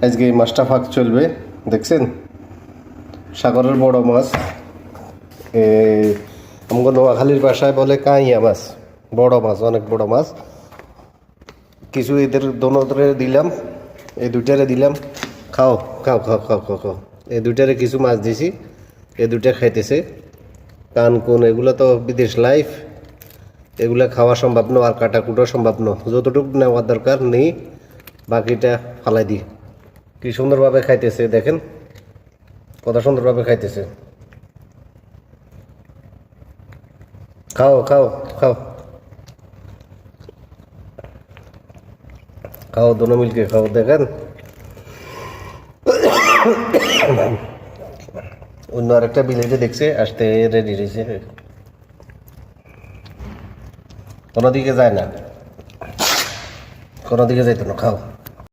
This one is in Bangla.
আজকে এই মাছটা ফাঁক চলবে, দেখছেন সাগরের বড় মাছ। আমাকে নোয়াখালীর ভাষায় বলে কাঁইয়া মাছ, বড় মাছ, অনেক বড় মাছ। কিছু এদের দোনোরে দিলাম, এই দুইটারে দিলাম। খাও খাও খাও খাও খাও খাও। এই দুইটারে কিছু মাছ দিছি, এই দুইটা খাইতেছে। কান কোন এগুলো তো বিদেশ লাইফ, এগুলো খাওয়া সম্ভব না, আর কাটা কুটো সম্ভব না। যতটুকু নেওয়ার দরকার নেই, বাকিটা ফালাই দিই। কি সুন্দরভাবে খাইতেছে দেখেন, কত সুন্দরভাবে খাইতেছে। খাও খাও খাও খাও, দোনো মিলকে খাও। দেখেন অন্য আরেকটা বিলেজে দেখছে আসতে রেডি রয়েছে, কোনো দিকে যায় না, কোনো দিকে যাইতো না। খাও।